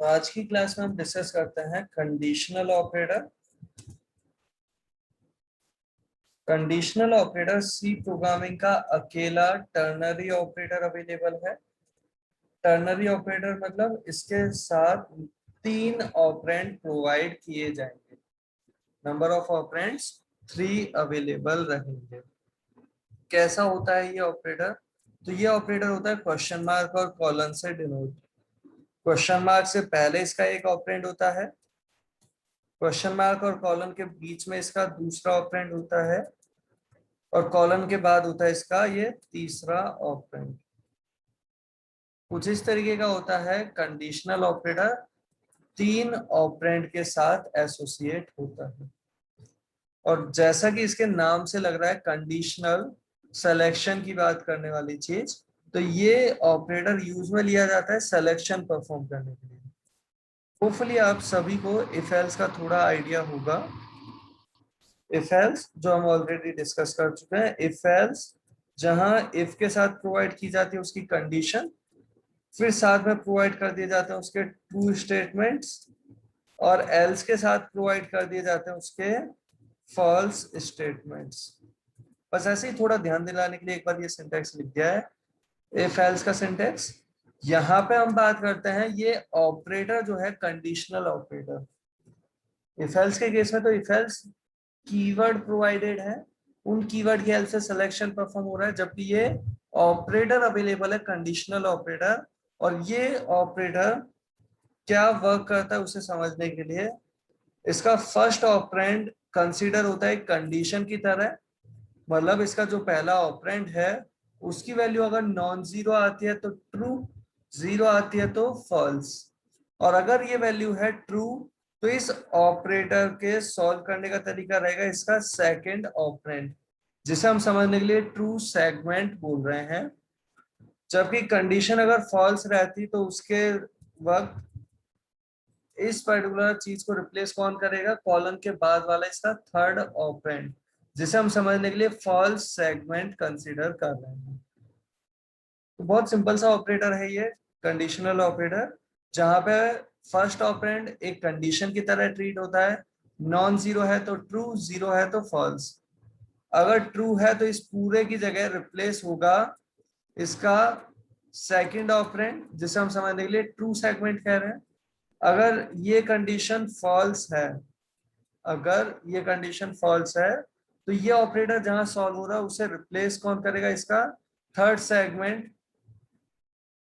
तो आज की क्लास में हम डिस्कस करते हैं conditional operator. Conditional operator C programming का अकेला टर्नरी ऑपरेटर अवेलेबल है। टर्नरी ऑपरेटर मतलब इसके साथ 3 ऑपरेंड प्रोवाइड किए जाएंगे। नंबर ऑफ ऑपरेंड्स 3 अवेलेबल रहेंगे। कैसा होता है ये ऑपरेटर? तो ये ऑपरेटर होता है क्वेश्चन मार्क और कॉलन से डिनोट। क्वेश्चन मार्क से पहले इसका एक ऑपरेंड होता है, क्वेश्चन मार्क और कॉलन के बीच में इसका दूसरा ऑपरेंड होता है, और कॉलन के बाद होता है इसका ये तीसरा ऑपरेंड। कुछ इस तरीके का होता है कंडीशनल ऑपरेटर, 3 ऑपरेंड के साथ एसोसिएट होता है। और जैसा कि इसके नाम से लग रहा है कंडीशनल, सिलेक्शन की बात करने वाली चीज, तो ये ऑपरेटर यूज में लिया जाता है सिलेक्शन परफॉर्म करने के लिए। होपफुली आप सभी को इफ एल्स का थोड़ा आइडिया होगा। इफ एल्स जो हम ऑलरेडी डिस्कस कर चुके हैं, इफ एल्स जहां इफ के साथ प्रोवाइड की जाती है उसकी कंडीशन, फिर साथ में प्रोवाइड कर दिए जाते हैं उसके ट्रू स्टेटमेंट्स, और एल्स के साथ प्रोवाइड कर दिए जाते हैं उसके फॉल्स स्टेटमेंट्स। बस ऐसे ही थोड़ा ध्यान दिलाने के लिए एक बार ये सिंटैक्स लिख दिया है, इफ एल्स का सिंटैक्स। यहाँ पे हम बात करते हैं ये ऑपरेटर जो है कंडीशनल ऑपरेटर। इफ एल्स के केस में तो इफ एल्स कीवर्ड प्रोवाइडेड है, उन कीवर्ड की हेल्प से सिलेक्शन परफॉर्म हो रहा है, जबकि ये ऑपरेटर अवेलेबल है कंडीशनल ऑपरेटर। और ये ऑपरेटर क्या वर्क करता है उसे समझने के लिए इसका फर्स्ट ऑपरेंड कंसीडर होता है कंडीशन की तरह। मतलब इसका जो पहला ऑपरेंड है उसकी वैल्यू अगर नॉन जीरो आती है तो ट्रू, जीरो आती है तो फॉल्स। और अगर ये वैल्यू है ट्रू तो इस ऑपरेटर के सॉल्व करने का तरीका रहेगा इसका सेकंड ऑपरेंड, जिसे हम समझने के लिए ट्रू सेगमेंट बोल रहे हैं। जबकि कंडीशन अगर फॉल्स रहती तो उसके वक्त इस पर्टिकुलर चीज को रिप्लेस कौन करेगा, कॉलन के बाद वाला इसका थर्ड ऑपरेंड, जिसे हम समझने के लिए फॉल्स सेगमेंट कंसीडर कर रहे हैं। तो बहुत सिंपल सा ऑपरेटर है ये कंडीशनल ऑपरेटर, जहां पे फर्स्ट ऑपरेंड एक कंडीशन की तरह ट्रीट होता है। नॉन जीरो है तो ट्रू, जीरो है तो फॉल्स। अगर ट्रू है तो इस पूरे की जगह रिप्लेस होगा इसका सेकंड ऑपरेंड, जिसे हम समझने के लिए ट्रू सेगमेंट कह रहे हैं। अगर ये कंडीशन फॉल्स है, अगर ये कंडीशन फॉल्स है तो ये ऑपरेटर जहां सॉल्व हो रहा है उसे रिप्लेस कौन करेगा, इसका थर्ड सेगमेंट,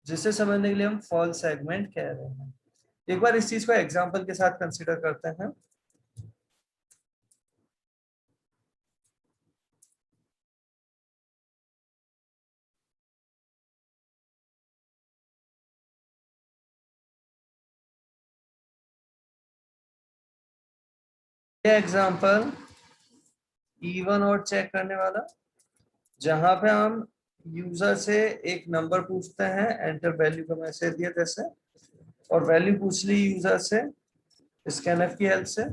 जिसे समझने के लिए हम फॉल्स सेगमेंट कह रहे हैं। एक बार इस चीज को एग्जांपल के साथ कंसीडर करते हैं। ये एग्जांपल इवन और चेक करने वाला, जहां पे हम यूजर से एक नंबर पूछते हैं, एंटर वैल्यू का मैसेज दिया जैसे, और वैल्यू पूछ ली यूजर से स्कैनफ की हेल्प से।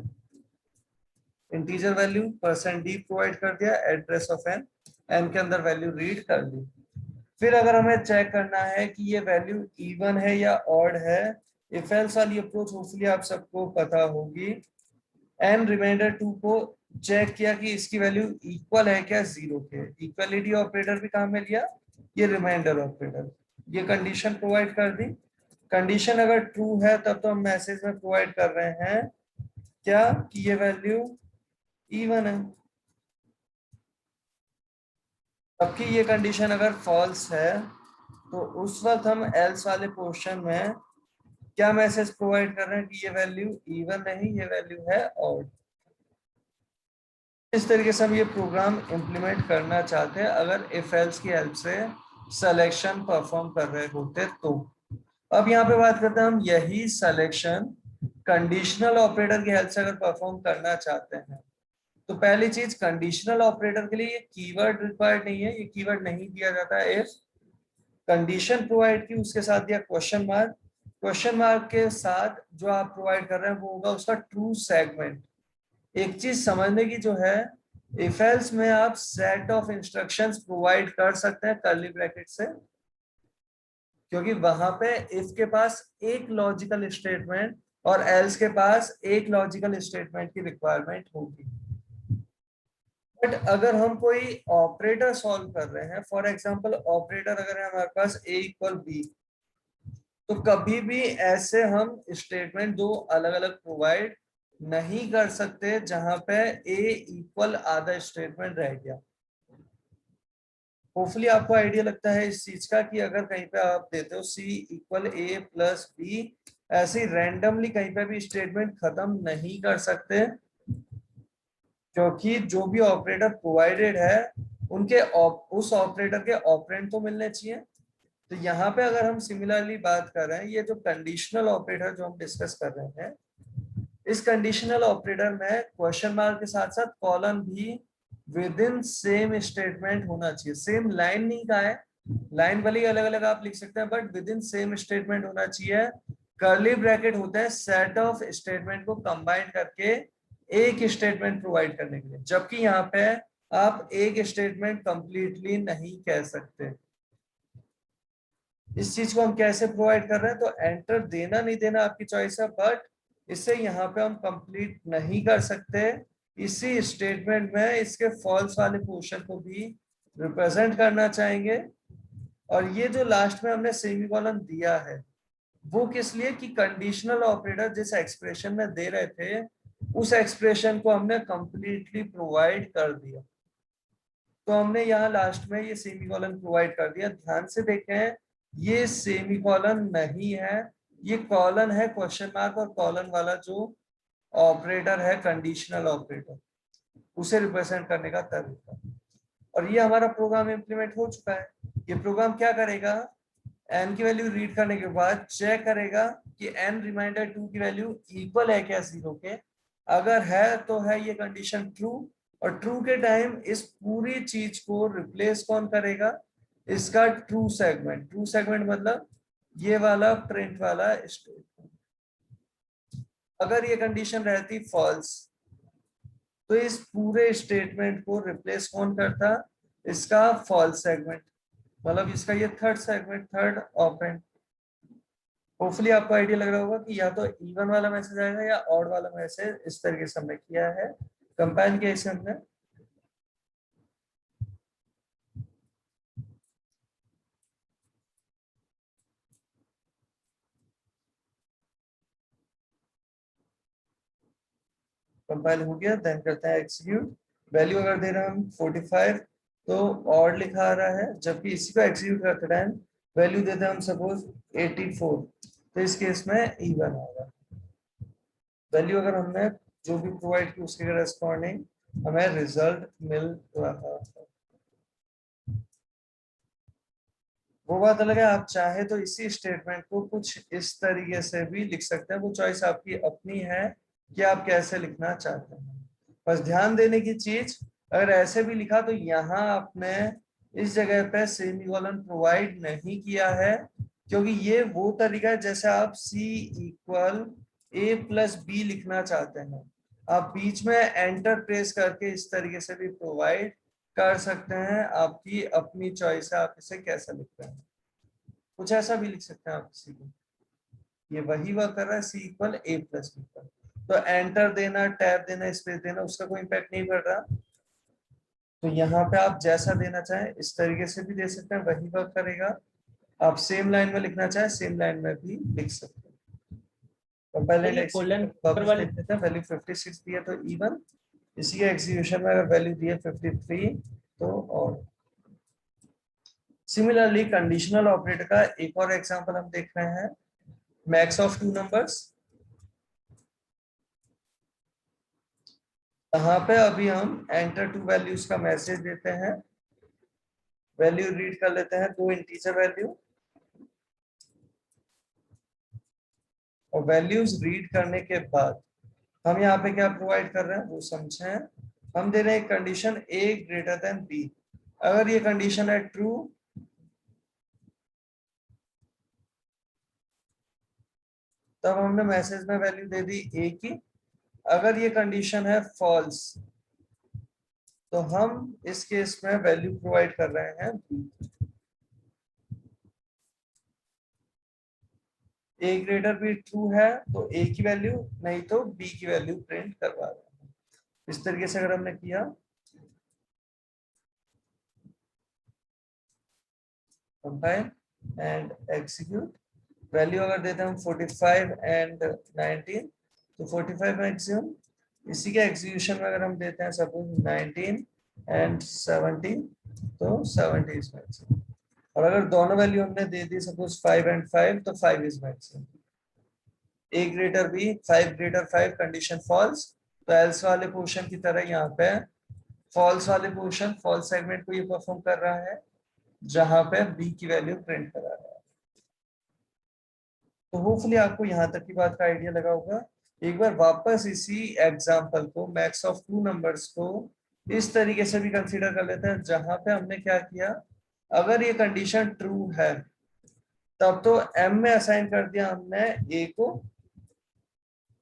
इंटीजर वैल्यू %d प्रोवाइड कर दिया, एड्रेस ऑफ एन, एन के अंदर वैल्यू रीड कर ली। फिर अगर हमें चेक करना है कि ये वैल्यू इवन है या ऑड है, इफ एल्स वाली अप्रोच होपफुली आप सबको पता होगी। एन रिमाइंडर 2 को चेक किया कि इसकी वैल्यू इक्वल है क्या जीरो के। इक्वलिटी ऑपरेटर भी काम में लिया, ये रिमाइंडर ऑपरेटर, ये कंडीशन प्रोवाइड कर दी। कंडीशन अगर ट्रू है तब तो हम मैसेज में प्रोवाइड कर रहे हैं क्या, कि ये वैल्यू इवन है। जबकि ये कंडीशन अगर फॉल्स है तो उस वक्त हम एल्स वाले पोर्शन में क्या मैसेज प्रोवाइड कर रहे हैं कि ये वैल्यू इवन नहीं, ये वैल्यू है ऑड। इस तरीके से हम ये प्रोग्राम इंप्लीमेंट करना चाहते हैं अगर इफ एल्स की हेल्प से सिलेक्शन परफॉर्म कर रहे होते तो। अब यहाँ पे बात करते हैं हम यही सिलेक्शन कंडीशनल ऑपरेटर की हेल्प से अगर परफॉर्म करना चाहते हैं, तो पहली चीज कंडीशनल ऑपरेटर के लिए ये कीवर्ड रिक्वायर्ड नहीं है, ये कीवर्ड नहीं दिया जाता है। इफ कंडीशन प्रोवाइड की उसके साथ दिया क्वेश्चन मार्क, क्वेश्चन मार्क के साथ जो आप प्रोवाइड कर रहे हैं वो होगा उसका ट्रू सेगमेंट। एक चीज समझने की जो है, इफ एल्स में आप सेट ऑफ इंस्ट्रक्शंस प्रोवाइड कर सकते हैं कर्ली ब्रैकेट से, क्योंकि वहां पे इफ के पास एक लॉजिकल स्टेटमेंट और एल्स के पास एक लॉजिकल स्टेटमेंट की रिक्वायरमेंट होगी। बट अगर हम कोई ऑपरेटर सॉल्व कर रहे हैं, फॉर एग्जांपल ऑपरेटर अगर है हमारे पास a इक्वल बी, तो कभी भी ऐसे हम स्टेटमेंट दो अलग अलग प्रोवाइड नहीं कर सकते जहां पे a इक्वल आधा स्टेटमेंट रह गया। होपफुली आपको आइडिया लगता है इस चीज का कि अगर कहीं पे आप देते हो c equal a plus B, ऐसे रैंडमली कहीं पे भी स्टेटमेंट खत्म नहीं कर सकते, क्योंकि जो भी ऑपरेटर प्रोवाइडेड है उनके उस ऑपरेटर के ऑपरेंड तो मिलने चाहिए। तो यहाँ पे अगर हम सिमिलरली बात कर रहे हैं, ये जो कंडीशनल ऑपरेटर जो हम डिस्कस कर रहे हैं, इस कंडीशनल ऑपरेटर में क्वेश्चन मार्क के साथ साथ कॉलन भी विद इन सेम स्टेटमेंट होना चाहिए। सेम लाइन नहीं कहा है, लाइन भले ही अलग अलग आप लिख सकते हैं, but with in same statement होना चाहिए। कर्ली ब्रैकेट होता है सेट ऑफ स्टेटमेंट को कंबाइन करके एक स्टेटमेंट प्रोवाइड करने के लिए, जबकि यहाँ पे आप एक स्टेटमेंट कंप्लीटली नहीं कह सकते। इस चीज को हम कैसे प्रोवाइड कर रहे हैं, तो एंटर देना नहीं देना आपकी चॉइस है, बट इससे यहाँ पे हम कंप्लीट नहीं कर सकते। इसी स्टेटमेंट में इसके फॉल्स वाले पोर्शन को भी रिप्रेजेंट करना चाहेंगे। और ये जो लास्ट में हमने सेमीकोलन दिया है वो किस लिए, कि कंडीशनल ऑपरेटर जिस एक्सप्रेशन में दे रहे थे उस एक्सप्रेशन को हमने कंप्लीटली प्रोवाइड कर दिया, तो हमने यहाँ लास्ट में ये सेमीकोलन प्रोवाइड कर दिया। ध्यान से देखें, ये सेमीकोलन नहीं है, ये कॉलन है क्वेश्चन मार्क, और कॉलन वाला जो ऑपरेटर है कंडीशनल ऑपरेटर, उसे रिप्रेजेंट करने का तरीका। और ये हमारा प्रोग्राम इंप्लीमेंट हो चुका है। ये प्रोग्राम क्या करेगा, n की वैल्यू रीड करने के बाद चेक करेगा कि n रिमाइंडर 2 की वैल्यू इक्वल है क्या 0 के। अगर है तो है ये कंडीशन ट्रू, और ट्रू के टाइम इस पूरी चीज को रिप्लेस कौन करेगा, इसका ट्रू सेगमेंट। ट्रू सेगमेंट मतलब ये वाला प्रिंट वाला स्टेटमेंट। अगर ये कंडीशन रहती फॉल्स, तो इस पूरे स्टेटमेंट को रिप्लेस कौन करता, इसका फॉल्स सेगमेंट, मतलब इसका ये third segment, third operand. Hopefully आपको आइडिया लग रहा होगा कि या तो इवन वाला मैसेज आएगा या ऑड वाला मैसेज। इस तरीके से हमने किया है, कंपाइल किया इसे हमने। कंपाइल हो गया, देन करते हैं एग्जीक्यूट। वैल्यू अगर दे रहे हैं हम 45, तो ऑड लिखा आ रहा है, जबकि इसी को एग्जीक्यूट करते टाइम वैल्यू देते हैं हम सपोज 84, तो इस केस में इवन होगा। वैल्यू अगर हमने जो भी प्रोवाइड की उसके करेस्पॉन्डिंग हमें रिजल्ट मिल रहा है। वो बात अलग है, आप चाहे तो इसी स्टेटमेंट को कुछ इस तरीके से भी लिख सकते हैं, वो चॉइस आपकी अपनी है कि आप कैसे लिखना चाहते हैं। बस ध्यान देने की चीज, अगर ऐसे भी लिखा तो यहाँ आपने इस जगह पे सेमीकोलन प्रोवाइड नहीं किया है, क्योंकि ये वो तरीका है जैसे आप c equal a plus B लिखना चाहते हैं, आप बीच में एंटर प्रेस करके इस तरीके से भी प्रोवाइड कर सकते हैं। आपकी अपनी चॉइस है, आप इसे कैसा लिखते हैं। कुछ ऐसा भी लिख सकते हैं आप किसी को, ये वही वर्क कर रहा है c equal a plus B पर, तो एंटर देना, टैब देना, स्पेस देना, उसका कोई इम्पैक्ट नहीं पड़ रहा। तो यहाँ पे आप जैसा देना चाहें इस तरीके से भी दे सकते हैं, वही वर्क करेगा। आप सेम लाइन में लिखना चाहें सेम लाइन में भी लिख सकते हैं। तो पहले ये कोलन ऊपर पब्लिश वाले लिख देते हैं, वैल्यू 56 दिया तो इवन, इसी के एग्जीक्यूशन में अगर वैल्यू दी है 53 तो और। सिमिलरली कंडीशनल ऑपरेटर का एक और एग्जांपल हम देख रहे हैं, मैक्स ऑफ 2 नंबर्स। यहाँ पे अभी हम एंटर टू वैल्यूज का मैसेज देते हैं, वैल्यू रीड कर लेते हैं, 2 इंटीजर वैल्यू, और वैल्यूज रीड करने के बाद हम यहाँ पे क्या प्रोवाइड कर रहे हैं वो समझें। हम दे रहे हैं condition a greater than b, अगर ये कंडीशन है ट्रू तब हमने मैसेज में वैल्यू दे दी a की, अगर ये कंडीशन है फॉल्स तो हम इस केस में वैल्यू प्रोवाइड कर रहे हैं b। A greater be true है तो ए की वैल्यू, नहीं तो बी की वैल्यू प्रिंट करवा रहे हैं। इस तरीके से अगर हमने किया, कंपाइल एंड एग्जीक्यूट, वैल्यू अगर देते हैं हम 45 एंड 19, तो 45 मैक्सिमम, इसी के एग्जीक्यूशन में अगर हम देते हैं सपोज 19 एंड 70, तो 70 इज मैक्सिमम। और अगर दोनों वैल्यू हमने दे दी सपोज 5 एंड 5, तो 5 is maximum. A greater B, 5 greater 5, condition false, तो एल्स वाले पोर्शन की तरह यहाँ पे फॉल्स वाले पोर्शन, फॉल्स सेगमेंट को ये परफॉर्म कर रहा है जहां पे बी की वैल्यू प्रिंट करा रहा है। तो होपफुली आपको यहाँ तक की बात का आइडिया लगा होगा। एक बार वापस इसी एग्जांपल को, मैक्स ऑफ टू नंबर्स को इस तरीके से भी कंसीडर कर लेते हैं, जहां पे हमने क्या किया, अगर ये कंडीशन ट्रू है तब तो एम में असाइन कर दिया हमने ए को,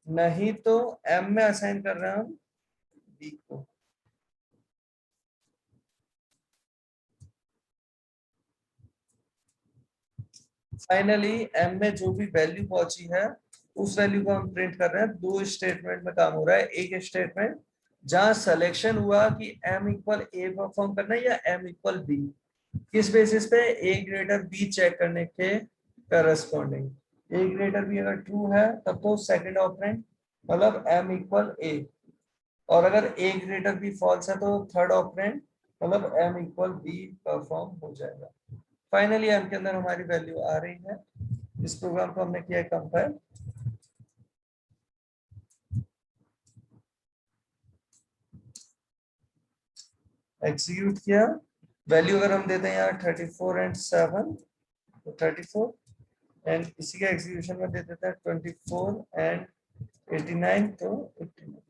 नहीं तो एम में असाइन कर रहे हैं हम बी को। फाइनली एम में जो भी वैल्यू पहुंची है उस वैल्यू को हम प्रिंट कर रहे हैं। दो स्टेटमेंट में काम हो रहा है। एक स्टेटमेंट जहां सिलेक्शन हुआ कि एम इक्वल ए परफॉर्म करना है या एम इक्वल बी, किस बेसिस पे, ए ग्रेटर बी चेक करने के करस्पॉन्डिंग। ए ग्रेटर बी अगर ट्रू है तब तो सेकंड ऑपरेंड मतलब एम इक्वल ए, और अगर ए ग्रेटर बी फॉल्स है तो थर्ड ऑपरेंड मतलब एम इक्वल बी परफॉर्म हो जाएगा। फाइनली एम के अंदर हमारी वैल्यू आ रही है। इस प्रोग्राम को हमने किया कंपाइल, एग्जीक्यूट किया, वैल्यू अगर हम देते हैं यहाँ 34 एंड 7, तो 34, एंड इसी के एग्जीक्यूशन में दे देते हैं 24 एंड 89, तो 89।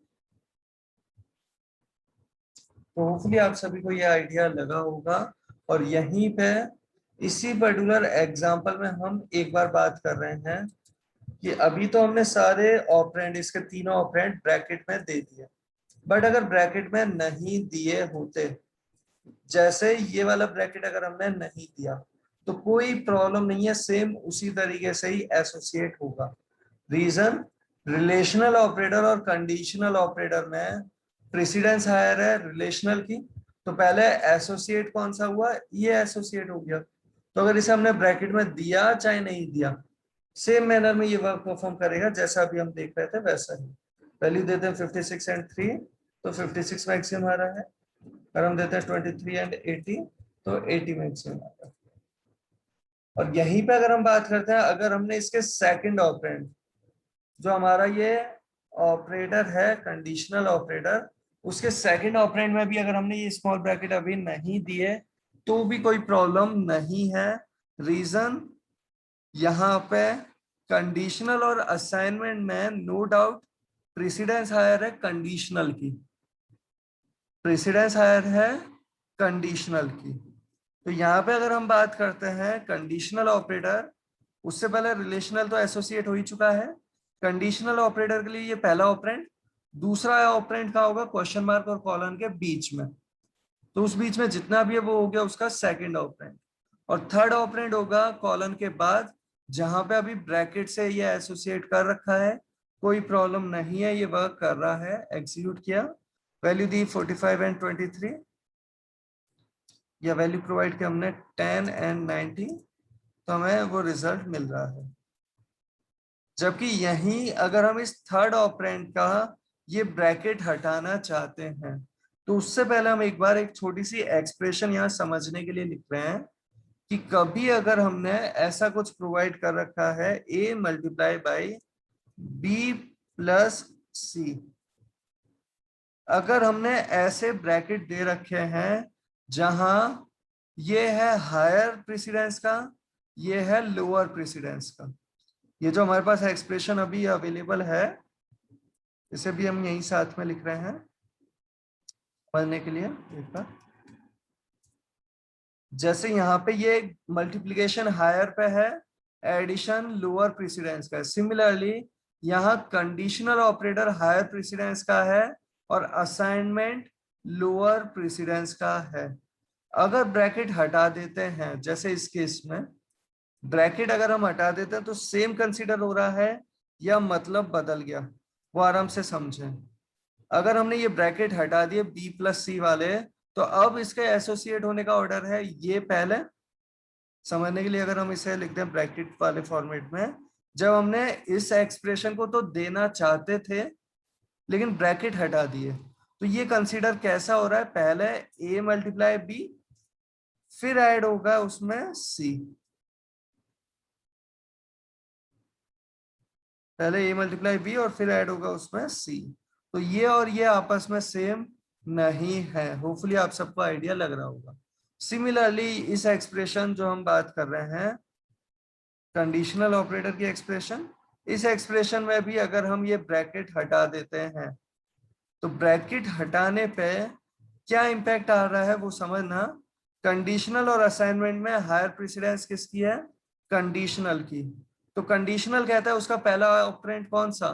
तो होपफुली आप सभी को ये आइडिया लगा होगा। और यहीं पे इसी पर्टिकुलर एग्जांपल में हम एक बार बात कर रहे हैं कि अभी तो हमने सारे ऑपरेंड, इसके तीनों ऑपरेंड ब्रैकेट में दे दिए, बट अगर ब्रैकेट में नहीं दिए होते, जैसे ये वाला ब्रैकेट अगर हमने नहीं दिया तो कोई प्रॉब्लम नहीं है, सेम उसी तरीके से ही एसोसिएट होगा। रीजन, रिलेशनल ऑपरेटर और कंडीशनल ऑपरेटर में प्रेसिडेंस हायर है रिलेशनल की, तो पहले एसोसिएट कौन सा हुआ, ये एसोसिएट हो गया। तो अगर इसे हमने ब्रैकेट में दिया चाहे नहीं दिया, सेम मैनर में ये वर्क परफॉर्म करेगा जैसा अभी हम देख रहे थे वैसा ही। वैल्यू देते हैं 56 एंड 3, तो 56 मैक्सिमम आ रहा है। अगर हम देते हैं 23 एंड 80, तो 80 मैक्सिमम आ रहा है। और यहीं पे अगर हम बात करते हैं, अगर हमने इसके सेकंड ऑपरेंड, जो हमारा ये ऑपरेटर है कंडीशनल ऑपरेटर, उसके सेकंड ऑपरेंड में भी अगर हमने ये स्मॉल ब्रैकेट अभी नहीं दिए तो भी कोई प्रॉब्लम नहीं है। रीजन, यहाँ पे कंडीशनल और असाइनमेंट में नो डाउट प्रेसिडेंस हायर है कंडीशनल की, प्रेसिडेंस हायर है कंडीशनल की। तो यहाँ पे अगर हम बात करते हैं कंडीशनल ऑपरेटर, उससे पहले रिलेशनल तो एसोसिएट हो ही चुका है। कंडीशनल ऑपरेटर के लिए ये पहला ऑपरेंड, दूसरा ऑपरेंड का होगा क्वेश्चन मार्क और कॉलन के बीच में, तो उस बीच में जितना भी है वो हो गया उसका सेकंड ऑपरेंड। और थर्ड ऑपरेंड होगा कॉलन के बाद, जहां पे अभी ब्रैकेट से ये एसोसिएट कर रखा है, कोई प्रॉब्लम नहीं है, ये वर्क कर रहा है। एग्जीक्यूट किया, वैल्यू दी 45 एंड 23, या वैल्यू प्रोवाइड किया हमने 10 एंड 90, तो हमें वो रिजल्ट मिल रहा है। जबकि यहीं अगर हम इस थर्ड ऑपरेंड का ये ब्रैकेट हटाना चाहते हैं, तो उससे पहले हम एक बार एक छोटी सी एक्सप्रेशन यहाँ समझने के लिए लिख रहे हैं कि कभी अगर हमने ऐसा कुछ प्रोवाइड कर रखा है a multiply by B plus C, अगर हमने ऐसे ब्रैकेट दे रखे हैं जहां ये है हायर प्रेसिडेंस का, ये है लोअर प्रेसिडेंस का, ये जो हमारे पास एक्सप्रेशन अभी अवेलेबल है इसे भी हम यही साथ में लिख रहे हैं पढ़ने के लिए एक बार। जैसे यहाँ पे ये मल्टीप्लिकेशन हायर पे है, एडिशन लोअर प्रेसिडेंस का है, सिमिलरली यहाँ कंडीशनल ऑपरेटर हायर प्रेसिडेंस का है और असाइनमेंट लोअर प्रेसिडेंस का है। अगर ब्रैकेट हटा देते हैं जैसे इस केस में, ब्रैकेट अगर हम हटा देते हैं तो सेम कंसीडर हो रहा है या मतलब बदल गया, वो आराम से समझें। अगर हमने ये ब्रैकेट हटा दिए बी प्लस सी वाले, तो अब इसके एसोसिएट होने का ऑर्डर है ये पहले। समझने के लिए अगर हम इसे लिखते हैं ब्रैकेट वाले फॉर्मेट में, जब हमने इस एक्सप्रेशन को तो देना चाहते थे लेकिन ब्रैकेट हटा दिए, तो ये कंसीडर कैसा हो रहा है, पहले ए मल्टीप्लाई बी, फिर ऐड होगा उसमें सी। पहले ए मल्टीप्लाई बी और फिर ऐड होगा उसमें सी। तो ये और ये आपस में सेम नहीं है। होपफुली आप सबको आइडिया लग रहा होगा। सिमिलरली इस एक्सप्रेशन जो हम बात कर रहे हैं, कंडीशनल ऑपरेटर की एक्सप्रेशन, इस एक्सप्रेशन में भी अगर हम ये ब्रैकेट हटा देते हैं, तो ब्रैकेट हटाने पे क्या इंपैक्ट आ रहा है वो समझना। कंडीशनल और असाइनमेंट में हायर प्रेसिडेंस किसकी है, कंडीशनल की। तो कंडीशनल कहता है उसका पहला ऑपरेंड कौन सा,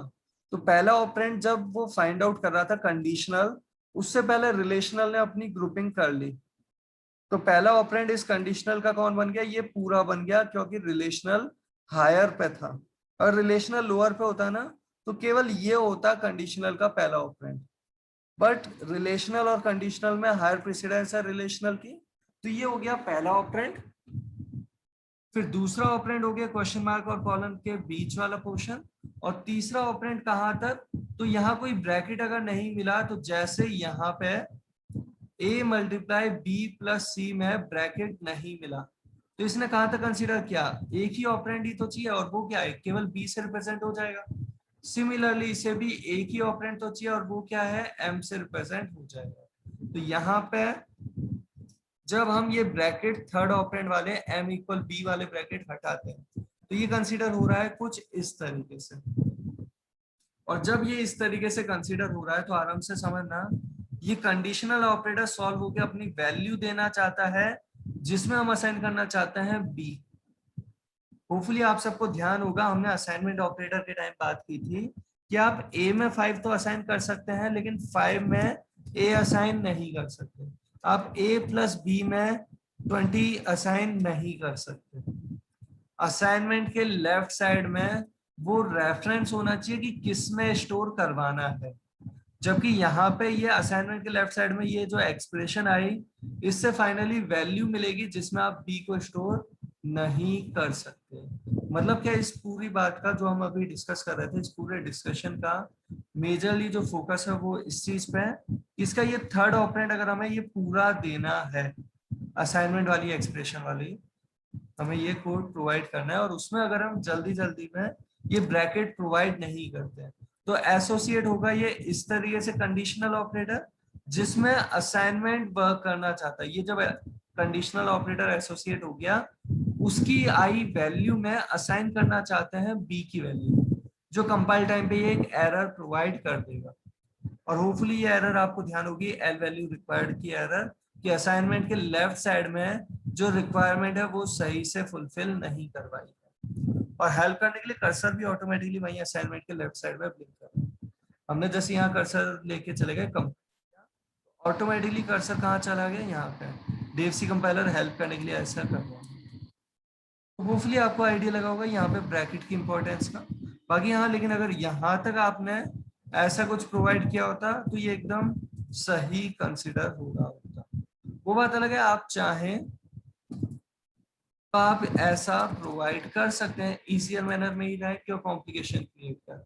तो पहला ऑपरेंड जब वो फाइंड आउट कर रहा था कंडीशनल, उससे पहले रिलेशनल ने अपनी ग्रुपिंग कर ली। तो पहला ऑपरेंड इस कंडीशनल का कौन बन गया, ये पूरा बन गया, क्योंकि रिलेशनल हायर पे था। अगर रिलेशनल लोअर पे होता ना, तो केवल ये होता कंडीशनल का पहला ऑपरेंड। बट रिलेशनल और कंडीशनल में हायर प्रेसिडेंस है रिलेशनल की, तो ये हो गया पहला ऑपरेंड। फिर दूसरा ऑपरेंड हो गया क्वेश्चन मार्क और कॉलन के बीच वाला पोर्शन। और तीसरा ऑपरेंड कहां तक, तो यहाँ कोई ब्रैकेट अगर नहीं मिला, तो जैसे यहाँ पे a मल्टीप्लाई बी प्लस सी में ब्रैकेट नहीं मिला, तो इसने कहां तक कंसीडर किया, एक ही ऑपरेंड ही तो चाहिए, और वो क्या है, केवल b से रिप्रेजेंट हो जाएगा। सिमिलरली इसे भी एक ही ऑपरेंड तो चाहिए, और वो क्या है, m से रिप्रेजेंट हो जाएगा। तो यहाँ पे जब हम ये ब्रैकेट थर्ड ऑपरेंड वाले m इक्वल b वाले ब्रैकेट हटाते हैं, तो ये कंसीडर हो रहा है कुछ इस तरीके से। और जब ये इस तरीके से कंसीडर हो रहा है, तो आराम से समझना, ये कंडीशनल ऑपरेटर सॉल्व होकर अपनी वैल्यू देना चाहता है, जिसमें हम असाइन करना चाहते हैं b। होपफुली आप सबको ध्यान होगा, हमने असाइनमेंट ऑपरेटर के टाइम बात की थी कि आप a में 5 तो असाइन कर सकते हैं, लेकिन 5 में a असाइन नहीं कर सकते। आप a प्लस बी में 20 असाइन नहीं कर सकते। असाइनमेंट के लेफ्ट साइड में वो रेफरेंस होना चाहिए कि किस में स्टोर करवाना है, जबकि यहाँ पे ये असाइनमेंट के लेफ्ट साइड में ये जो एक्सप्रेशन आई, इससे फाइनली वैल्यू मिलेगी जिसमें आप बी को स्टोर नहीं कर सकते। मतलब क्या, इस पूरी बात का जो हम अभी डिस्कस कर रहे थे, इस पूरे डिस्कशन का मेजरली जो फोकस है वो इस चीज पे है, इसका ये थर्ड ऑपरेंड अगर हमें ये पूरा देना है, असाइनमेंट वाली एक्सप्रेशन वाली, हमें ये कोड प्रोवाइड करना है, और उसमें अगर हम जल्दी जल्दी में ये ब्रैकेट प्रोवाइड नहीं करते हैं, तो एसोसिएट होगा ये इस तरीके से कंडीशनल ऑपरेटर, जिसमें असाइनमेंट वर्क करना चाहता है। ये जब कंडीशनल ऑपरेटर एसोसिएट हो गया, उसकी आई वैल्यू में असाइन करना चाहते हैं बी की वैल्यू, जो कंपाइल टाइम पे ये एक एरर प्रोवाइड कर देगा। और होपफुली ये एरर आपको ध्यान होगी, एल वैल्यू रिक्वायर्ड की एरर, कि असाइनमेंट के लेफ्ट साइड में जो रिक्वायरमेंट है वो सही से फुलफिल नहीं करवाई है। और हेल्प करने के लिए कर्सर भी ऑटोमेटिकली वही असाइनमेंट के लेफ्ट साइड में ब्लिंक कर रहा है। हमने जैसे यहाँ कर्सर लेके चले गए कम, ऑटोमेटिकली कर्सर कहाँ चला गया, यहाँ पे। देवसी कंपाइलर हेल्प करने के लिए ऐसा कर रहा है। होपफुली आपको आइडिया लगा होगा यहाँ पे ब्रैकेट की इंपॉर्टेंस का। बाकी यहाँ लेकिन अगर यहाँ तक आपने ऐसा कुछ प्रोवाइड किया होता, तो ये एकदम सही कंसिडर हो रहा होता। वो बात अलग है, आप चाहें तो आप ऐसा प्रोवाइड कर सकते हैं, इजियर मैनर में ही रहे, क्यों कॉम्प्लिकेशन क्रिएट कर।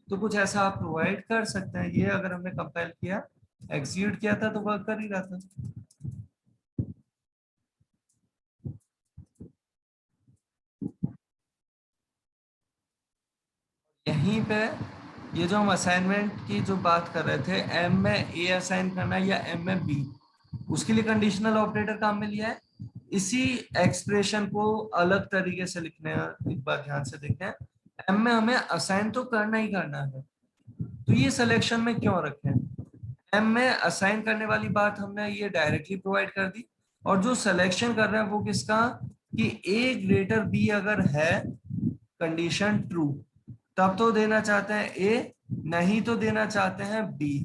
तो कुछ ऐसा आप प्रोवाइड कर सकते हैं। ये अगर हमने कंपाइल किया, एग्जीक्यूट किया था, तो वर्क कर ही रहा था। यहीं पे ये जो हम असाइनमेंट की जो बात कर रहे थे, एम में ए असाइन करना या एम में बी, उसके लिए कंडीशनल ऑपरेटर काम में लिया है। इसी एक्सप्रेशन को अलग तरीके से लिखने हैं, एक बार ध्यान से देखें। एम में हमें असाइन तो करना ही करना है, तो ये सिलेक्शन में क्यों रखें। एम में असाइन करने वाली बात हमने ये डायरेक्टली प्रोवाइड कर दी, और जो सिलेक्शन कर रहे हैं वो किसका, कि ए ग्रेटर बी अगर है कंडीशन ट्रू, तब तो देना चाहते हैं ए, नहीं तो देना चाहते हैं बी।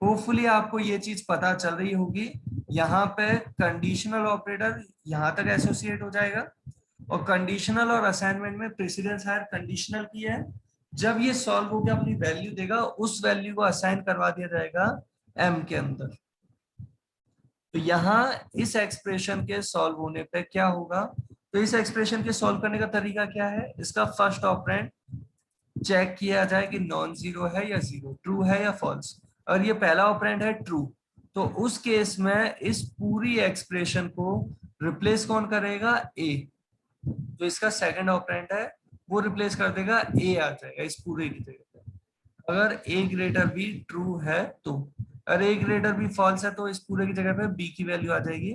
होपफुली आपको ये चीज पता चल रही होगी। यहाँ पे कंडीशनल ऑपरेटर यहाँ तक एसोसिएट हो जाएगा, और कंडीशनल और असाइनमेंट में प्रेसिडेंस हायर कंडीशनल की है, जब ये सॉल्व होकर अपनी वैल्यू देगा उस वैल्यू को असाइन करवा दिया जाएगा m के अंदर। तो यहाँ इस एक्सप्रेशन के सॉल्व होने पे क्या होगा, तो इस एक्सप्रेशन के सॉल्व करने का तरीका क्या है, इसका फर्स्ट ऑपरेंड चेक किया जाए कि नॉन जीरो है या जीरो, ट्रू है या फॉल्स। और ये पहला ऑपरेंड है ट्रू, तो उस केस में इस पूरी एक्सप्रेशन को रिप्लेस कौन करेगा, ए। तो इसका सेकंड ऑपरेंड है वो रिप्लेस कर देगा, ए आ जाएगा इस पूरे की जगह पे। अगर ए ग्रेटर बी ट्रू है तो, अगर ए ग्रेटर बी फॉल्स है तो इस पूरे की जगह पे बी की वैल्यू आ जाएगी।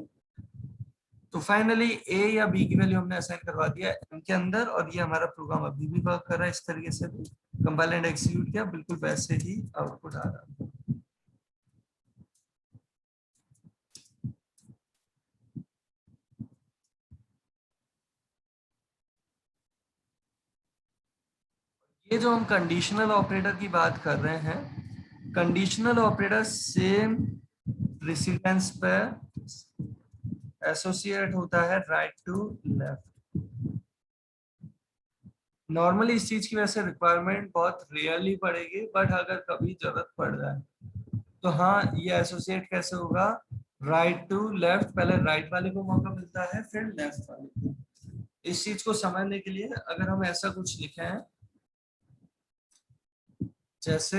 तो फाइनली ए या बी की वैल्यू हमने असाइन करवा दिया एम के अंदर, और ये हमारा प्रोग्राम अभी भी वर्क कर रहा है इस तरीके से। कंपाइल एंड एग्जीक्यूट किया, बिल्कुल वैसे ही आउटपुट आ रहा है। ये जो हम कंडीशनल ऑपरेटर की बात कर रहे हैं, कंडीशनल ऑपरेटर सेम प्रेसिडेंस पे एसोसिएट होता है राइट टू लेफ्ट। नॉर्मली इस चीज की वैसे रिक्वायरमेंट बहुत रेयरली पड़ेगी, बट अगर कभी जरूरत पड़ जाए तो हाँ, ये एसोसिएट कैसे होगा, राइट टू लेफ्ट, पहले राइट वाले को मौका मिलता है फिर लेफ्ट वाले को। इस चीज को समझने के लिए अगर हम ऐसा कुछ लिखे हैं, जैसे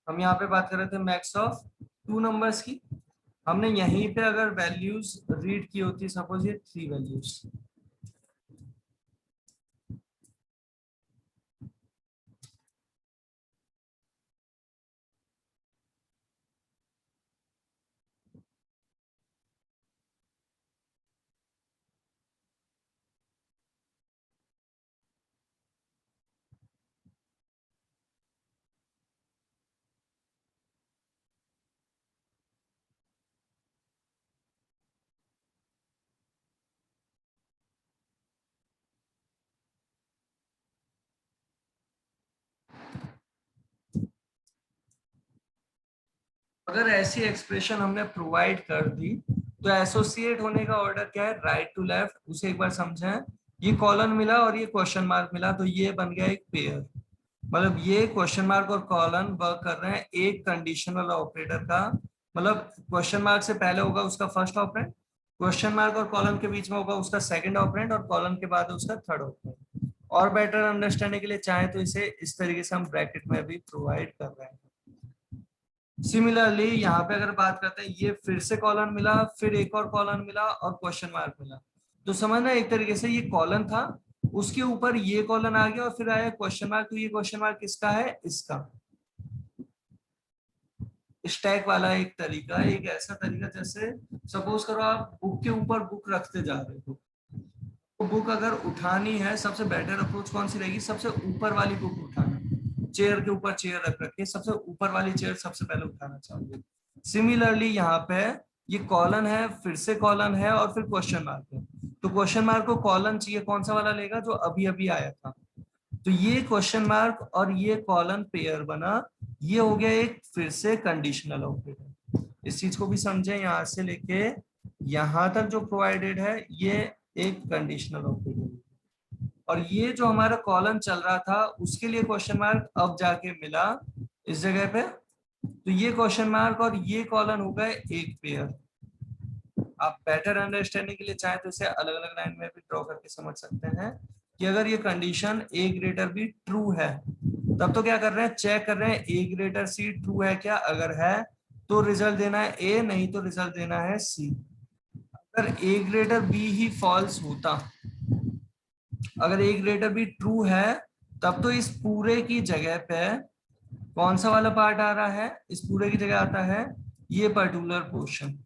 हम यहाँ पे बात कर रहे थे मैक्स ऑफ टू नंबर्स की, हमने यहीं पे अगर वैल्यूज रीड की होती, सपोज ये 3 वैल्यूज, अगर ऐसी एक्सप्रेशन हमने प्रोवाइड कर दी तो एसोसिएट होने का ऑर्डर क्या है, राइट टू लेफ्ट। उसे एक बार समझें, ये कॉलन मिला और ये क्वेश्चन मार्क मिला, तो ये बन गया एक पेयर। मतलब ये क्वेश्चन मार्क और कॉलन वर्क कर रहे हैं एक कंडीशनल ऑपरेटर का, मतलब क्वेश्चन मार्क से पहले होगा उसका फर्स्ट ऑपरेंड, क्वेश्चन मार्क और कॉलन के बीच में होगा उसका सेकंड ऑपरेंड, और कॉलन के बाद उसका थर्ड ऑपरेंड। और बेटर अंडरस्टैंडिंग के लिए चाहे तो इसे इस तरीके से हम ब्रैकेट में भी प्रोवाइड कर रहे हैं। सिमिलरली यहाँ पे अगर बात करते हैं, ये फिर से कॉलन मिला, फिर एक और कॉलन मिला और क्वेश्चन मार्क मिला, तो समझना एक तरीके से ये कॉलन था, उसके ऊपर ये कॉलन आ गया और फिर आया क्वेश्चन मार्क, तो ये क्वेश्चन मार्क किसका है, इसका। स्टैक वाला एक तरीका, एक ऐसा तरीका जैसे सपोज करो आप बुक के ऊपर बुक रखते जा रहे हो, तो बुक अगर उठानी है, सबसे बेटर अप्रोच कौन सी रहेगी, सबसे ऊपर वाली बुक उठाना। चेयर के ऊपर चेयर रख रखे, सबसे ऊपर वाली चेयर सबसे पहले उठाना चाहोगे। सिमिलरली यहाँ पे ये कॉलन है, फिर से कॉलन है और फिर क्वेश्चन मार्क है, तो क्वेश्चन मार्क को कॉलन चाहिए कौन सा वाला लेगा, जो अभी अभी आया था। तो ये क्वेश्चन मार्क और ये कॉलन पेयर बना, ये हो गया एक फिर से कंडीशनल ऑपरेटर। इस चीज को भी समझे, यहां से लेके यहां तक जो प्रोवाइडेड है ये एक कंडीशनल ऑपरेटर। और ये जो हमारा कॉलन चल रहा था उसके लिए क्वेश्चन मार्क अब जाके मिला इस जगह पे, तो ये क्वेश्चन मार्क और ये कॉलन हो गए एक पेयर। आप बेटर अंडरस्टैंडिंग के लिए चाहे तो इसे अलग अलग लाइन में भी ड्रॉ करके समझ सकते हैं कि अगर ये condition A greater be true है, तब तो क्या कर रहे हैं, चेक कर रहे हैं ए ग्रेटर सी ट्रू है क्या, अगर है तो रिजल्ट देना है ए, नहीं तो रिजल्ट देना है सी। अगर ए ग्रेटर बी ही फॉल्स होता, अगर ए ग्रेटर बी ट्रू है, तब तो इस पूरे की जगह पे कौन सा वाला पार्ट आ रहा है, इस पूरे की जगह आता है ये पर्टिकुलर पोर्शन।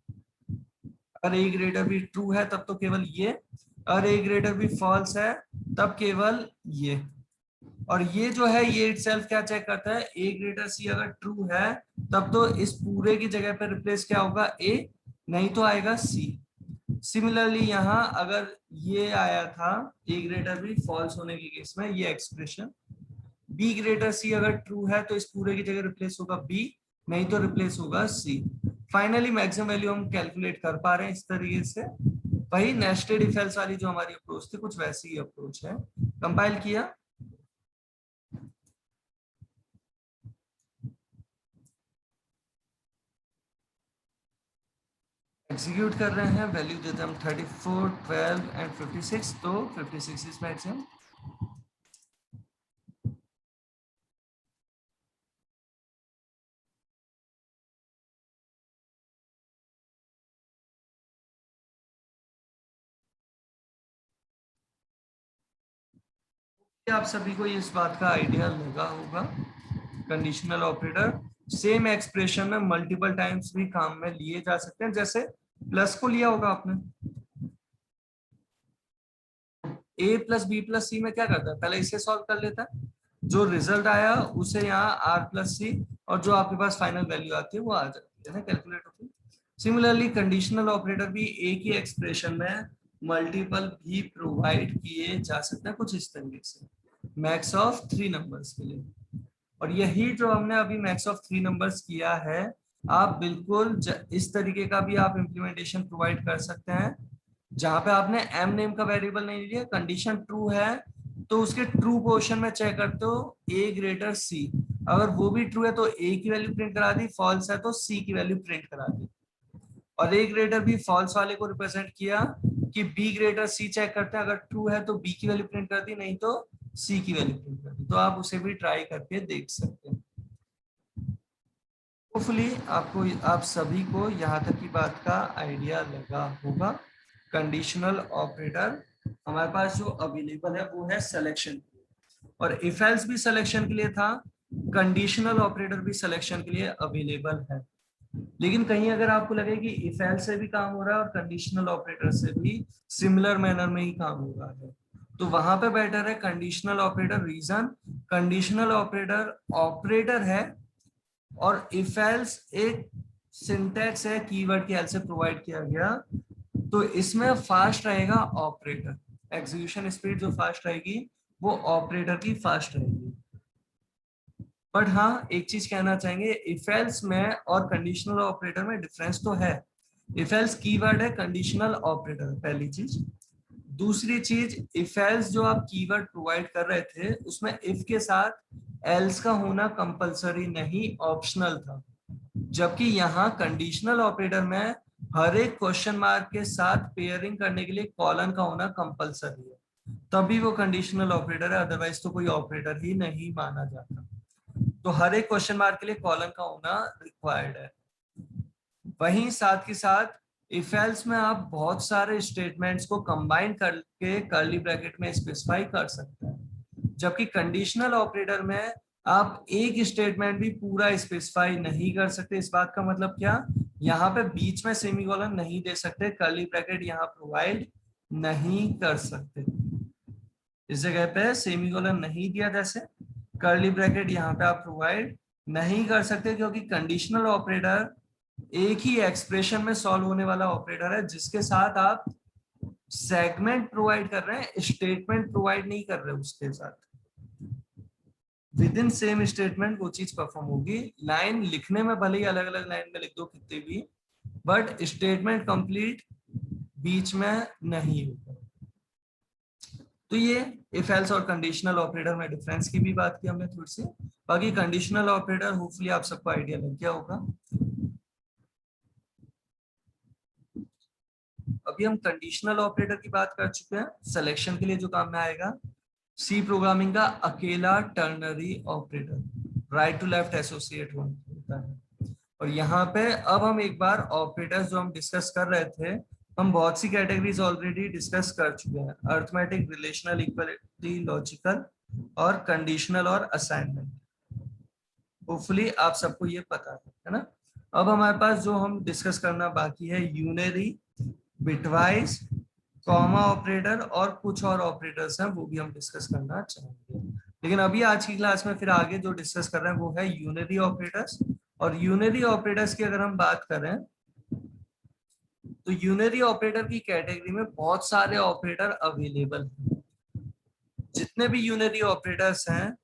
अगर ए ग्रेटर बी ट्रू है तब तो केवल ये, अगर ए ग्रेटर बी फॉल्स है तब केवल ये। और ये जो है ये इटसेल्फ क्या चेक करता है, ए ग्रेटर सी अगर ट्रू है तब तो इस पूरे की जगह पर रिप्लेस क्या होगा, ए, नहीं तो आएगा सी। सिमिलरली यहाँ अगर ये आया था ए ग्रेटर बी फॉल्स होने के केस में ये एक्सप्रेशन, बी ग्रेटर सी अगर ट्रू है तो इस पूरे की जगह रिप्लेस होगा बी, नहीं तो रिप्लेस होगा सी। फाइनली मैक्सिमम वैल्यू हम कैलकुलेट कर पा रहे हैं इस तरीके से। वही नेस्टेड इफ एल्स वाली जो हमारी अप्रोच थी, कुछ वैसी ही अप्रोच है। कंपाइल किया, एग्जीक्यूट कर रहे हैं, वैल्यू देते हैं हम 34, 12 एंड 56, तो 56 इज मैक्सिमम। आप सभी को इस बात का आइडिया लगा होगा। कंडीशनल ऑपरेटर सेम एक्सप्रेशन में मल्टीपल टाइम्स भी काम में लिए जा सकते हैं। जैसे प्लस को लिया होगा आपने, ए प्लस बी प्लस सी में क्या करता है, पहले इसे सॉल्व कर लेता है, जो रिजल्ट आया उसे यहाँ आर प्लस सी, और जो आपके पास फाइनल वैल्यू आती है वो आ जाती है ना, कैलकुलेट होती है। सिमिलरली कंडीशनल ऑपरेटर भी एक ही एक्सप्रेशन में मल्टीपल भी प्रोवाइड किए जा सकते हैं, कुछ इस तरीके से मैक्स ऑफ 3 नंबर्स के लिए। और यही जो हमने अभी मैक्स ऑफ 3 नंबर्स किया है, आप बिल्कुल इस तरीके का भी आप इम्प्लीमेंटेशन प्रोवाइड कर सकते हैं, जहां पे आपने एम नेम का वेरिएबल नहीं लिया, कंडीशन ट्रू है तो उसके ट्रू पोर्शन में चेक करते हो ए ग्रेटर सी, अगर वो भी ट्रू है तो ए की वैल्यू प्रिंट करा दी, फॉल्स है तो सी की वैल्यू प्रिंट करा दी। और ए ग्रेटर भी फॉल्स वाले को रिप्रेजेंट किया कि बी ग्रेटर सी चेक करते हैं, अगर ट्रू है तो बी की वैल्यू प्रिंट कर दी, नहीं तो सी की वैल्यू प्रिंट कर दी। तो आप उसे भी ट्राई करके देख सकते हैं। होपफुली आपको, आप सभी को यहाँ तक की बात का आइडिया लगा होगा। कंडीशनल ऑपरेटर हमारे पास जो अवेलेबल है वो है सिलेक्शन, और इफ एल्स भी सिलेक्शन के लिए था, कंडीशनल ऑपरेटर भी सिलेक्शन के लिए अवेलेबल है। लेकिन कहीं अगर आपको लगे कि इफ एल्स से भी काम हो रहा है और कंडीशनल ऑपरेटर से भी सिमिलर मैनर में ही काम हो रहा है, तो वहां पे बेटर है conditional operator. Reason, conditional operator operator है और इफ एल्स एक सिंटैक्स है, कीवर्ड के हेल्प से प्रोवाइड किया गया, तो इसमें फास्ट रहेगा ऑपरेटर, एग्जीक्यूशन स्पीड जो फास्ट रहेगी वो ऑपरेटर की फास्ट रहेगी। बट हाँ, एक चीज कहना चाहेंगे, इफ एल्स में और कंडीशनल ऑपरेटर में डिफरेंस तो है। इफ एल्स कीवर्ड है, कंडीशनल ऑपरेटर पहली चीज। दूसरी चीज, इफ एल्स जो आप कीवर्ड प्रोवाइड कर रहे थे उसमें इफ के साथ एल्स का होना कंपलसरी नहीं, ऑप्शनल था। जबकि यहाँ कंडीशनल ऑपरेटर में हर एक क्वेश्चन मार्क के साथ पेयरिंग करने के लिए कॉलन का होना कंपलसरी है, तभी वो कंडीशनल ऑपरेटर है, अदरवाइज तो कोई ऑपरेटर ही नहीं माना जाता। तो हर एक क्वेश्चन मार्क के लिए कॉलन का होना रिक्वायर्ड है। वहीं साथ के साथ इफ एल्स में आप बहुत सारे स्टेटमेंट्स को कंबाइन करके कर्ली ब्रैकेट में स्पेसिफाई कर सकते हैं, जबकि कंडीशनल ऑपरेटर में आप एक स्टेटमेंट भी पूरा स्पेसिफाई नहीं कर सकते। इस बात का मतलब क्या, यहाँ पे बीच में सेमीकोलन नहीं दे सकते, कर्ली ब्रैकेट यहाँ प्रोवाइड नहीं कर सकते। इस जगह पे सेमीकोलन नहीं दिया, जैसे कर्ली ब्रैकेट यहाँ पे आप प्रोवाइड नहीं कर सकते, क्योंकि कंडीशनल ऑपरेटर एक ही एक्सप्रेशन में सॉल्व होने वाला ऑपरेटर है, जिसके साथ आप सेगमेंट प्रोवाइड कर रहे हैं, स्टेटमेंट प्रोवाइड नहीं कर रहे उसके साथ। विद इन सेम स्टेटमेंट वो चीज परफॉर्म होगी। लाइन लिखने में भले ही अलग अलग लाइन में लिख दो कितने भी, बट स्टेटमेंट कंप्लीट बीच में नहीं होगा। तो ये इफ एल्स और कंडीशनल ऑपरेटर में डिफरेंस की भी बात की हमने थोड़ी सी। बाकी कंडीशनल ऑपरेटर होपफुली आप सबको आइडिया लग गया होगा। अभी हम कंडीशनल ऑपरेटर की बात कर चुके हैं, सिलेक्शन के लिए जो काम में आएगा, सी प्रोग्रामिंग का अकेला ternary operator, right to left associate होता है। और यहाँ पे अब हम एक बार ऑपरेटर्स जो हम डिस्कस कर रहे थे, हम बहुत सी कैटेगरीज ऑलरेडी डिस्कस कर चुके हैं, अर्थमेटिक, रिलेशनल, इक्वालिटी, लॉजिकल और कंडीशनल और असाइनमेंट। होपफुली आप सबको ये पता है ना। अब हमारे पास जो हम डिस्कस करना बाकी है, यूनरी, बिटवाइज, कॉमा ऑपरेटर और कुछ और ऑपरेटर्स हैं, वो भी हम डिस्कस करना चाहेंगे। लेकिन अभी आज की क्लास में फिर आगे जो डिस्कस कर रहे हैं वो है यूनरी ऑपरेटर्स। और यूनरी ऑपरेटर्स की अगर हम बात करें तो यूनरी ऑपरेटर की कैटेगरी में बहुत सारे ऑपरेटर अवेलेबल हैं। जितने भी यूनरी ऑपरेटर्स हैं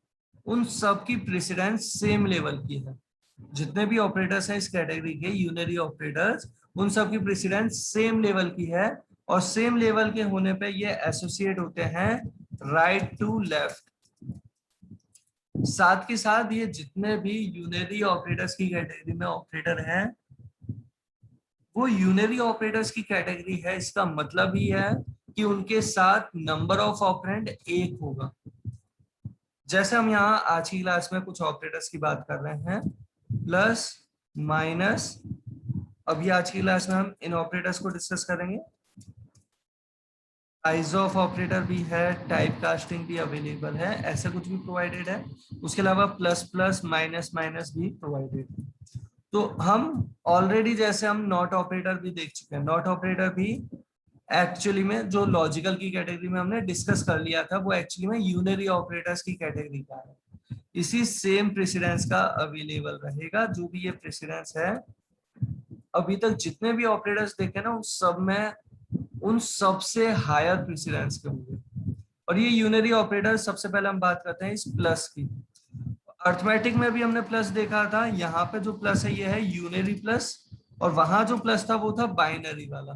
उन सब की प्रेसिडेंस सेम लेवल की है। जितने भी ऑपरेटर्स हैं इस कैटेगरी के यूनरी ऑपरेटर्स, उन सब की प्रेसिडेंस सेम लेवल की है, और सेम लेवल के होने पे ये एसोसिएट होते हैं राइट टू लेफ्ट। साथ के साथ ये जितने भी यूनरी ऑपरेटर्स की कैटेगरी में ऑपरेटर हैं वो यूनरी ऑपरेटर्स की कैटेगरी है। इसका मतलब ही है कि उनके साथ नंबर ऑफ ऑपरेंड एक होगा। जैसे हम यहाँ आज की क्लास में कुछ ऑपरेटर्स की बात कर रहे हैं, प्लस, माइनस। अभी आज की क्लास में हम इन ऑपरेटर्स को डिस्कस करेंगे। टाइप्स ऑफ ऑपरेटर भी है, टाइप कास्टिंग भी अवेलेबल है, ऐसा कुछ भी प्रोवाइडेड है। उसके अलावा प्लस प्लस माइनस माइनस भी प्रोवाइडेड है। तो हम ऑलरेडी जैसे हम नॉट ऑपरेटर भी देख चुके हैं, नॉट ऑपरेटर भी एक्चुअली में जो लॉजिकल की कैटेगरी में हमने डिस्कस कर लिया था, वो एक्चुअली में यूनरी ऑपरेटर्स की कैटेगरी का है। इसी सेम प्रेसिडेंस का अवेलेबल रहेगा। जो भी ये प्रेसिडेंस है, अभी तक जितने भी ऑपरेटर्स देखे ना उन सब में उन सबसे हायर प्रेसिडेंस के होंगे। और ये यूनरी ऑपरेटर, सबसे पहले हम बात करते हैं इस प्लस की। अर्थमेटिक में भी हमने प्लस देखा था, यहाँ पे जो प्लस है ये है यूनरी प्लस, और वहां जो प्लस था वो था बाइनरी वाला।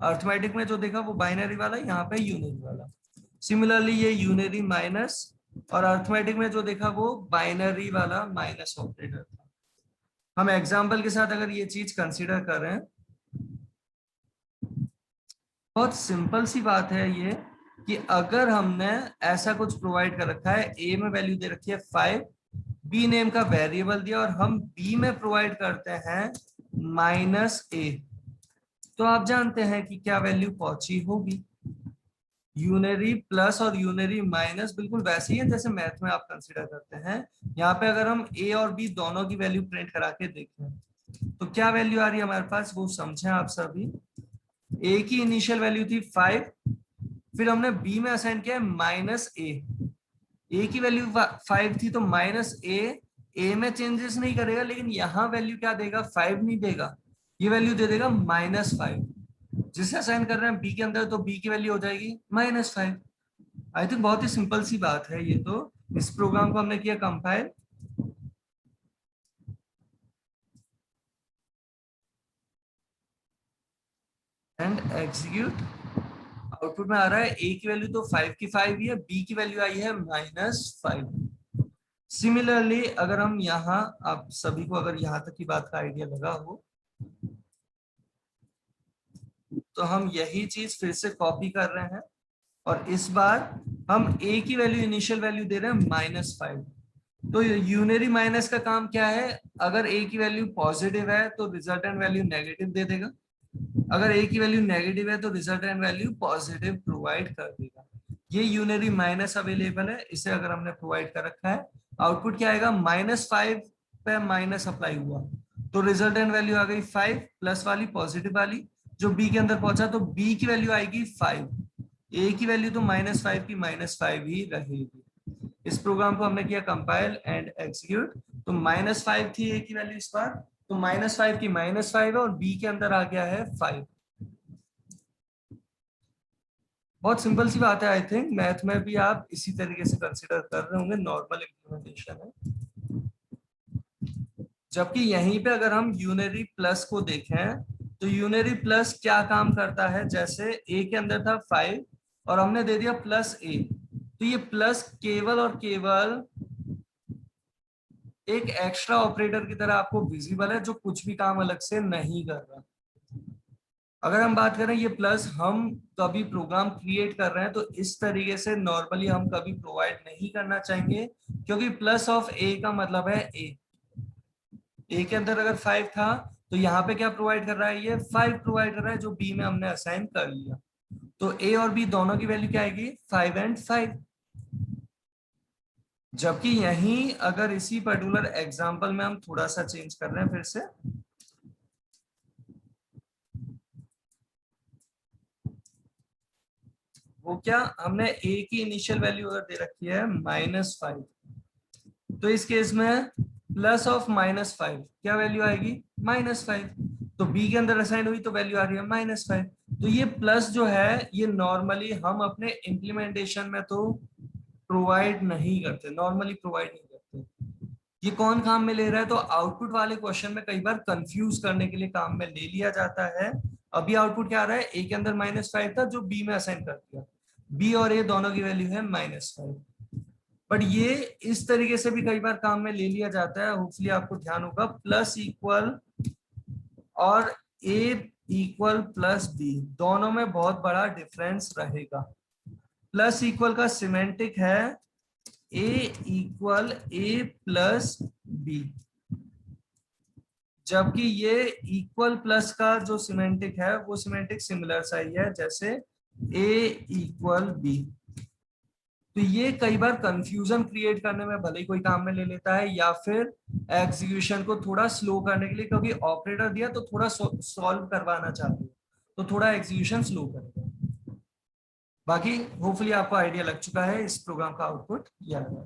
अर्थमेटिक में जो देखा वो बाइनरी वाला, यहाँ पे यूनरी वाला। सिमिलरली ये यूनरी माइनस, और अर्थमेटिक में जो देखा वो बाइनरी वाला माइनस ऑपरेटर था। हम एग्जाम्पल के साथ अगर ये चीज कंसिडर कर रहे हैं, बहुत सिंपल सी बात है ये, कि अगर हमने ऐसा कुछ प्रोवाइड कर रखा है, ए में वैल्यू दे रखी है 5, बी नेम का वेरिएबल दिया, और हम बी में प्रोवाइड करते हैं -a, तो आप जानते हैं कि क्या वैल्यू पहुंची होगी। यूनरी प्लस और यूनरी माइनस बिल्कुल वैसे ही है जैसे मैथ में आप कंसीडर करते हैं। यहाँ पे अगर हम ए और बी दोनों की वैल्यू प्रिंट करा के देखें तो क्या वैल्यू आ रही है हमारे पास, वो समझें आप सभी। ए की इनिशियल वैल्यू थी 5, फिर हमने बी में असाइन किया -a। ए की वैल्यू 5 थी तो ए में चेंजेस नहीं करेगा, लेकिन यहाँ वैल्यू क्या देगा, 5 नहीं देगा, ये वैल्यू दे देगा -5। जिसे असाइन कर रहे हैं बी के अंदर, तो बी की वैल्यू हो जाएगी -5। आई थिंक बहुत ही सिंपल सी बात है ये। तो इस प्रोग्राम को हमने किया कंपाइल एंड एग्जीक्यूट। आउटपुट में आ रहा है ए की वैल्यू तो 5 की 5 ही है, बी की वैल्यू आई है -5। सिमिलरली अगर हम यहाँ, आप सभी को अगर यहाँ तक की बात का आइडिया लगा हो, तो हम यही चीज फिर से कॉपी कर रहे हैं, और इस बार हम a की वैल्यू इनिशियल वैल्यू दे रहे हैं -5। तो यूनरी माइनस का काम क्या है, अगर a की वैल्यू पॉजिटिव है तो रिजल्टेंट वैल्यू नेगेटिव दे देगा, अगर a की वैल्यू नेगेटिव है तो रिजल्टेंट वैल्यू पॉजिटिव प्रोवाइड कर देगा। ये यूनरी माइनस अवेलेबल है, इसे अगर हमने प्रोवाइड कर रखा है, आउटपुट क्या आएगा, -5 पे माइनस अप्लाई हुआ तो रिजल्टेंट वैल्यू आ गई 5 प्लस वाली पॉजिटिव वाली, जो b के अंदर पहुंचा तो b की वैल्यू आएगी 5, a की वैल्यू तो -5 की -5 ही रहेगी। इस प्रोग्राम को हमने किया कंपाइल एंड एग्जीक्यूट। तो -5 थी a की वैल्यू इस बार, तो -5 की -5 है, और b के अंदर आ गया है 5। बहुत सिंपल सी बात है। आई थिंक मैथ में भी आप इसी तरीके से कंसिडर कर रहे होंगे, नॉर्मल इम्प्लीमेंटेशन है। जबकि यहीं पे अगर हम यूनरी प्लस को देखें, तो यूनरी प्लस क्या काम करता है, जैसे a के अंदर था 5 और हमने दे दिया +a, तो ये प्लस केवल और केवल एक एक्स्ट्रा ऑपरेटर की तरह आपको विजिबल है, जो कुछ भी काम अलग से नहीं कर रहा। अगर हम बात करें ये प्लस, हम कभी प्रोग्राम क्रिएट कर रहे हैं तो इस तरीके से नॉर्मली हम कभी प्रोवाइड नहीं करना चाहेंगे, क्योंकि प्लस ऑफ a का मतलब है a के अंदर अगर 5 था तो यहाँ पे क्या प्रोवाइड कर रहा है, ये 5 प्रोवाइड कर रहा है, जो b में हमने असाइन कर लिया। तो a और b दोनों की वैल्यू क्या आएगी, 5 एंड 5। जबकि यहीं अगर इसी पर्टिकुलर एग्जांपल में हम थोड़ा सा चेंज कर रहे हैं फिर से, वो क्या, हमने a की इनिशियल वैल्यू अगर दे रखी है -5, तो इस केस में प्लस ऑफ -5 क्या वैल्यू आएगी, -5। तो b के अंदर असाइन हुई तो वैल्यू आ रही है -5। तो ये प्लस जो है ये नॉर्मली हम अपने इम्प्लीमेंटेशन में तो प्रोवाइड नहीं करते, नॉर्मली प्रोवाइड नहीं करते। ये कौन काम में ले रहा है, तो आउटपुट वाले क्वेश्चन में कई बार कंफ्यूज करने के लिए काम में ले लिया जाता है। अभी आउटपुट क्या आ रहा है, ए के अंदर -5 था जो बी में असाइन कर दिया, बी और ए दोनों की वैल्यू है -5। बट ये इस तरीके से भी कई बार काम में ले लिया जाता है, होपफुली आपको ध्यान होगा, प्लस इक्वल और ए इक्वल प्लस बी, दोनों में बहुत बड़ा डिफरेंस रहेगा। प्लस इक्वल का सिमेंटिक है ए इक्वल ए प्लस बी, जबकि ये इक्वल प्लस का जो सिमेंटिक है वो सिमेंटिक सिमिलर सा ही है जैसे ए इक्वल बी। तो ये कई बार कंफ्यूजन क्रिएट करने में भले ही कोई काम में ले लेता है, या फिर एग्जीक्यूशन को थोड़ा स्लो करने के लिए, क्योंकि ऑपरेटर दिया तो थोड़ा सॉल्व करवाना चाहते हो तो थोड़ा एग्जीक्यूशन स्लो करेगा। बाकी होपफुली आपको आइडिया लग चुका है इस प्रोग्राम का आउटपुट यह है।